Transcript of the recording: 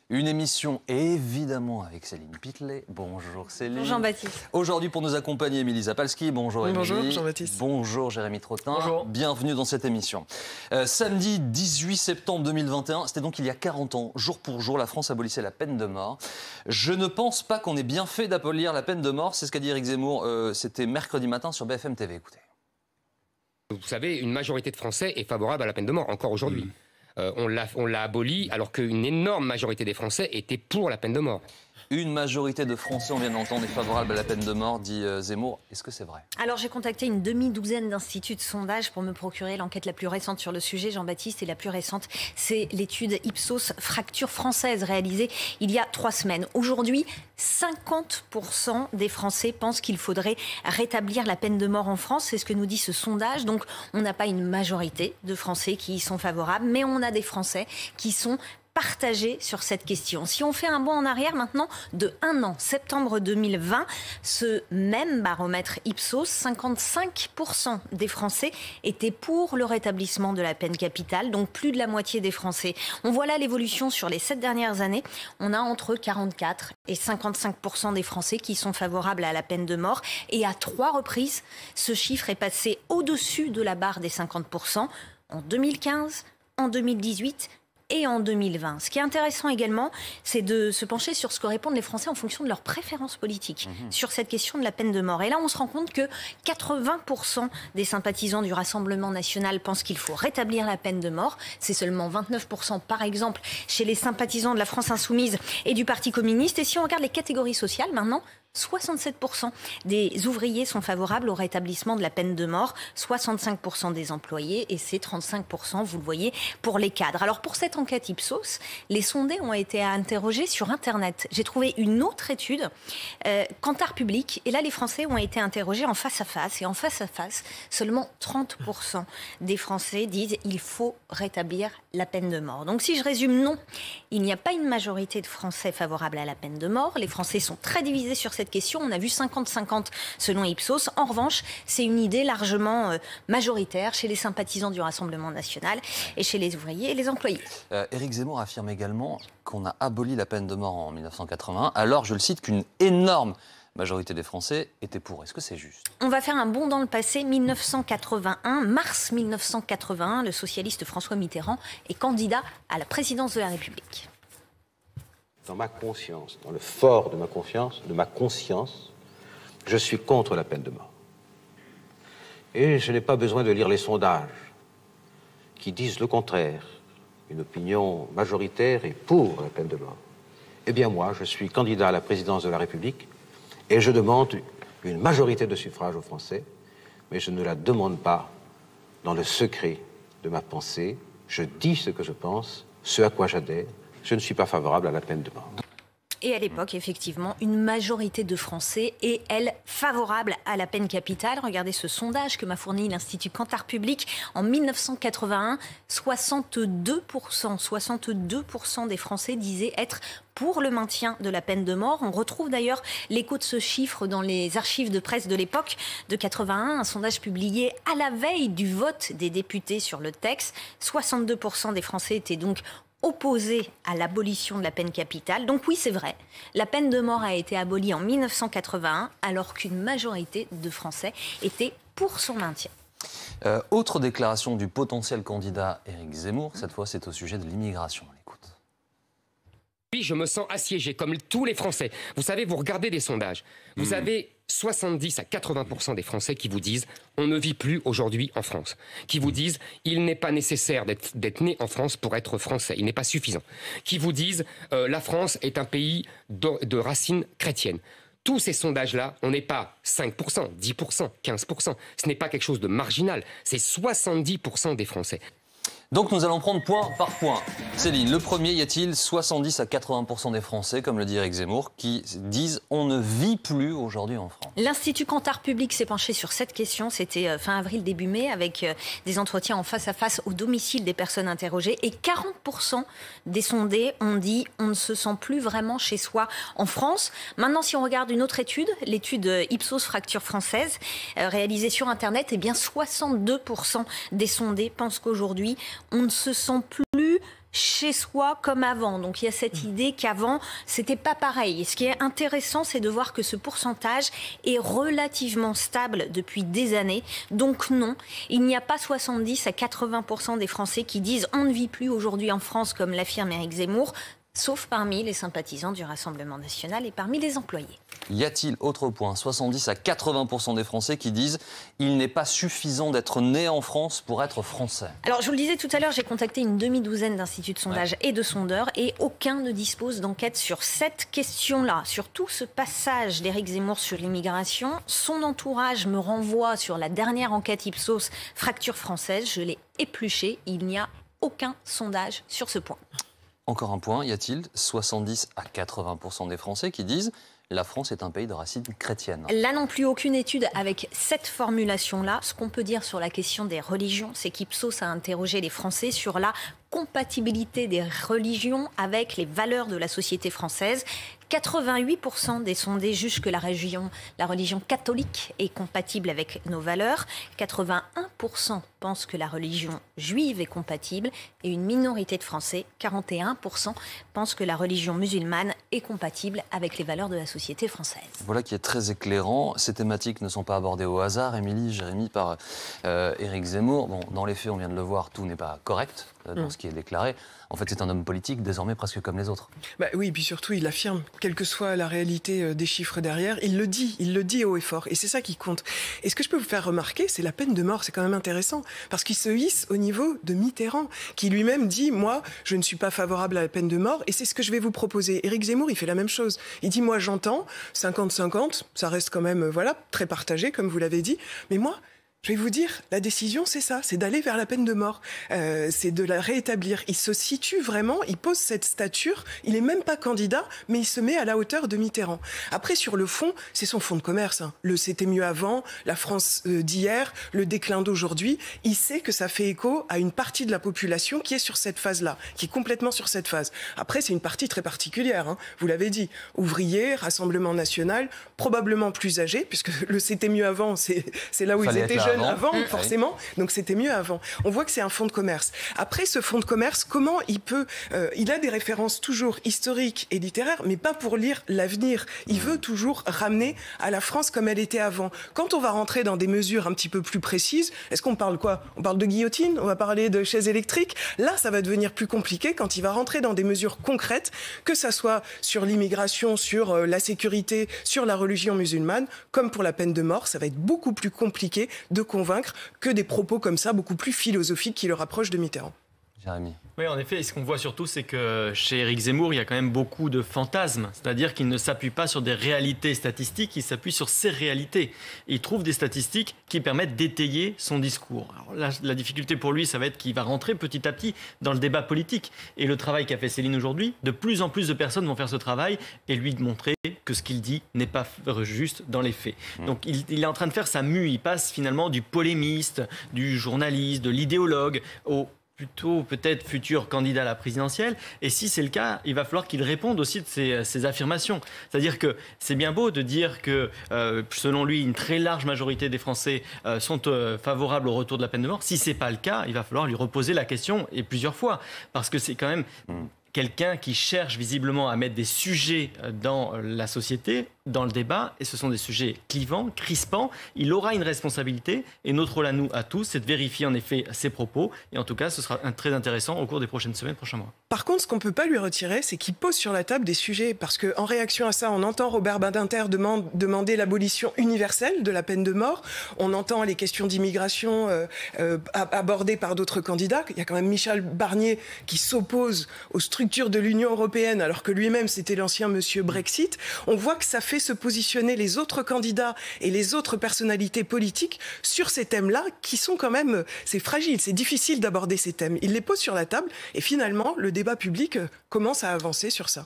Une émission évidemment avec Céline Pitlet. Bonjour Céline. Bonjour Jean-Baptiste. Aujourd'hui pour nous accompagner, Émilie Zapalski. Bonjour Émilie. Bonjour Jean-Baptiste. Bonjour Jérémy Trottin. Bonjour. Bienvenue dans cette émission. Samedi 18 septembre 2021, c'était donc il y a 40 ans, jour pour jour, la France abolissait la peine de mort. Je ne pense pas qu'on ait bien fait d'abolir la peine de mort, c'est ce qu'a dit Éric Zemmour. C'était mercredi matin sur BFM TV. Écoutez. Vous savez, une majorité de Français est favorable à la peine de mort, encore aujourd'hui. On l'a aboli alors qu'une énorme majorité des Français étaient pour la peine de mort. Une majorité de Français, on vient de l'entendre, est favorable à la peine de mort, dit Zemmour. Est-ce que c'est vrai? Alors j'ai contacté une demi-douzaine d'instituts de sondage pour me procurer l'enquête la plus récente sur le sujet, Jean-Baptiste, et la plus récente, c'est l'étude Ipsos Fracture Française réalisée il y a 3 semaines. Aujourd'hui, 50% des Français pensent qu'il faudrait rétablir la peine de mort en France. C'est ce que nous dit ce sondage. Donc on n'a pas une majorité de Français qui y sont favorables, mais on a des Français qui sont partagés sur cette question. Si on fait un bond en arrière maintenant de 1 an, septembre 2020, ce même baromètre Ipsos, 55% des Français étaient pour le rétablissement de la peine capitale, donc plus de la moitié des Français. On voit là l'évolution sur les 7 dernières années. On a entre 44 et 55% des Français qui sont favorables à la peine de mort. Et à 3 reprises, ce chiffre est passé au-dessus de la barre des 50%, en 2015, en 2018 et en 2020. Ce qui est intéressant également, c'est de se pencher sur ce que répondent les Français en fonction de leurs préférences politiques sur cette question de la peine de mort. Et là, on se rend compte que 80% des sympathisants du Rassemblement national pensent qu'il faut rétablir la peine de mort. C'est seulement 29%, par exemple, chez les sympathisants de la France Insoumise et du Parti communiste. Et si on regarde les catégories sociales, maintenant, 67% des ouvriers sont favorables au rétablissement de la peine de mort, 65% des employés et c'est 35%, vous le voyez, pour les cadres. Alors pour cette enquête Ipsos, les sondés ont été interrogés sur Internet. J'ai trouvé une autre étude, Kantar Public, et là les Français ont été interrogés en face à face. Et en face à face, seulement 30% des Français disent il faut rétablir la peine de mort. Donc si je résume, non, il n'y a pas une majorité de Français favorables à la peine de mort. Les Français sont très divisés sur cette question. On a vu 50-50 selon Ipsos. En revanche, c'est une idée largement majoritaire chez les sympathisants du Rassemblement national et chez les ouvriers et les employés. Éric Zemmour affirme également qu'on a aboli la peine de mort en 1981, alors, je le cite, qu'une énorme majorité des Français étaient pour. Est-ce que c'est juste? On va faire un bond dans le passé. 1981, mars 1981, le socialiste François Mitterrand est candidat à la présidence de la République. Dans ma conscience, dans le fort de ma conscience, je suis contre la peine de mort. Et je n'ai pas besoin de lire les sondages qui disent le contraire. Une opinion majoritaire est pour la peine de mort. Eh bien moi, je suis candidat à la présidence de la République et je demande une majorité de suffrages aux Français, mais je ne la demande pas dans le secret de ma pensée. Je dis ce que je pense, ce à quoi j'adhère. Je ne suis pas favorable à la peine de mort. Et à l'époque, effectivement, une majorité de Français est, elle, favorable à la peine capitale. Regardez ce sondage que m'a fourni l'Institut Kantar Public. En 1981, 62% des Français disaient être pour le maintien de la peine de mort. On retrouve d'ailleurs l'écho de ce chiffre dans les archives de presse de l'époque de 81, un sondage publié à la veille du vote des députés sur le texte. 62% des Français étaient donc opposés à l'abolition de la peine capitale. Donc oui, c'est vrai, la peine de mort a été abolie en 1981, alors qu'une majorité de Français était pour son maintien. Autre déclaration du potentiel candidat Éric Zemmour, cette fois c'est au sujet de l'immigration. On l'écoute. Oui, je me sens assiégé, comme tous les Français. Vous savez, vous regardez des sondages. Vous avez 70 à 80% des Français qui vous disent « on ne vit plus aujourd'hui en France », qui vous disent « il n'est pas nécessaire d'être né en France pour être français, il n'est pas suffisant », qui vous disent « la France est un pays de racines chrétiennes ». Tous ces sondages-là, on n'est pas 5%, 10%, 15%. Ce n'est pas quelque chose de marginal, c'est 70% des Français. Donc nous allons prendre point par point. Céline, le premier, y a-t-il 70 à 80% des Français, comme le dit Éric Zemmour, qui disent « on ne vit plus aujourd'hui en France ». L'Institut Kantar Public s'est penché sur cette question. C'était fin avril, début mai, avec des entretiens en face à face au domicile des personnes interrogées. Et 40% des sondés ont dit « on ne se sent plus vraiment chez soi en France ». Maintenant, si on regarde une autre étude, l'étude Ipsos Fracture Française, réalisée sur Internet, eh bien 62% des sondés pensent qu'aujourd'hui, on ne se sent plus chez soi comme avant. Donc il y a cette idée qu'avant, c'était pas pareil. Et ce qui est intéressant, c'est de voir que ce pourcentage est relativement stable depuis des années. Donc non, il n'y a pas 70 à 80% des Français qui disent on ne vit plus aujourd'hui en France, comme l'affirme Éric Zemmour, sauf parmi les sympathisants du Rassemblement national et parmi les employés. Y a-t-il, autre point, 70 à 80% des Français qui disent « il n'est pas suffisant d'être né en France pour être français ». Alors, je vous le disais tout à l'heure, j'ai contacté une demi-douzaine d'instituts de sondage et de sondeurs et aucun ne dispose d'enquête sur cette question-là. Sur tout ce passage d'Éric Zemmour sur l'immigration, son entourage me renvoie sur la dernière enquête Ipsos Fracture française. Je l'ai épluchée, il n'y a aucun sondage sur ce point. Encore un point, y a-t-il 70 à 80% des Français qui disent « la France est un pays de racines chrétiennes ». Là non plus, aucune étude avec cette formulation-là. Ce qu'on peut dire sur la question des religions, c'est qu'Ipsos a interrogé les Français sur la compatibilité des religions avec les valeurs de la société française. 88% des sondés jugent que la religion catholique est compatible avec nos valeurs. 81% pensent que la religion juive est compatible. Et une minorité de Français, 41%, pensent que la religion musulmane est compatible avec les valeurs de la société française. Voilà qui est très éclairant. Ces thématiques ne sont pas abordées au hasard, Émilie, Jérémy, par Éric Zemmour. Bon, dans les faits, on vient de le voir, tout n'est pas correct dans ce qui est déclaré. En fait, c'est un homme politique, désormais presque comme les autres. Oui, et puis surtout, il affirme, quelle que soit la réalité des chiffres derrière, il le dit haut et fort. Et c'est ça qui compte. Et ce que je peux vous faire remarquer, c'est la peine de mort. C'est quand même intéressant. Parce qu'il se hisse au niveau de Mitterrand, qui lui-même dit, moi, je ne suis pas favorable à la peine de mort. Et c'est ce que je vais vous proposer. Éric Zemmour, il fait la même chose. Il dit, moi, j'entends, 50-50, ça reste quand même, très partagé, comme vous l'avez dit. Mais moi, je vais vous dire, la décision, c'est ça, c'est d'aller vers la peine de mort, c'est de la rétablir. Il se situe vraiment, il pose cette stature, il n'est même pas candidat, mais il se met à la hauteur de Mitterrand. Après, sur le fond, c'est son fonds de commerce. Le c'était mieux avant, la France d'hier, le déclin d'aujourd'hui. Il sait que ça fait écho à une partie de la population qui est sur cette phase-là, qui est complètement sur cette phase. Après, c'est une partie très particulière, vous l'avez dit, ouvriers, Rassemblement national, probablement plus âgés, puisque le c'était mieux avant, c'est là où ils étaient jeunes avant, forcément. Donc c'était mieux avant. On voit que c'est un fonds de commerce. Après, ce fonds de commerce, comment il peut... il a des références toujours historiques et littéraires, mais pas pour lire l'avenir. Il veut toujours ramener à la France comme elle était avant. Quand on va rentrer dans des mesures un petit peu plus précises, est-ce qu'on parle quoi? On parle de guillotine? On va parler de chaises électriques? Là, ça va devenir plus compliqué quand il va rentrer dans des mesures concrètes, que ça soit sur l'immigration, sur la sécurité, sur la religion musulmane, comme pour la peine de mort. Ça va être beaucoup plus compliqué de convaincre que des propos comme ça, beaucoup plus philosophiques qui le rapprochent de Mitterrand. Jérémy. Oui, en effet, ce qu'on voit surtout, c'est que chez Éric Zemmour, il y a quand même beaucoup de fantasmes. C'est-à-dire qu'il ne s'appuie pas sur des réalités statistiques, il s'appuie sur ses réalités. Et il trouve des statistiques qui permettent d'étayer son discours. Alors la difficulté pour lui, ça va être qu'il va rentrer petit à petit dans le débat politique. Et le travail qu'a fait Céline aujourd'hui, de plus en plus de personnes vont faire ce travail et lui montrer que ce qu'il dit n'est pas juste dans les faits. Donc il est en train de faire sa mue. Il passe finalement du polémiste, du journaliste, de l'idéologue au plutôt peut-être futur candidat à la présidentielle. Et si c'est le cas, il va falloir qu'il réponde aussi de ses affirmations. C'est-à-dire que c'est bien beau de dire que, selon lui, une très large majorité des Français sont favorables au retour de la peine de mort. Si ce n'est pas le cas, il va falloir lui reposer la question, et plusieurs fois. Parce que c'est quand même quelqu'un qui cherche visiblement à mettre des sujets dans la société, dans le débat, et ce sont des sujets clivants, crispants. Il aura une responsabilité, et notre rôle à nous, à tous, c'est de vérifier en effet ses propos, et en tout cas, ce sera très intéressant au cours des prochaines semaines, prochains mois. Par contre, ce qu'on ne peut pas lui retirer, c'est qu'il pose sur la table des sujets, parce qu'en réaction à ça, on entend Robert Badinter demander l'abolition universelle de la peine de mort, on entend les questions d'immigration abordées par d'autres candidats. Il y a quand même Michel Barnier qui s'oppose aux structures de l'Union européenne, alors que lui-même, c'était l'ancien monsieur Brexit. On voit que ça fait se positionner les autres candidats et les autres personnalités politiques sur ces thèmes-là, qui sont quand même... C'est fragile, c'est difficile d'aborder ces thèmes. Il les pose sur la table, et finalement, le débat public commence à avancer sur ça.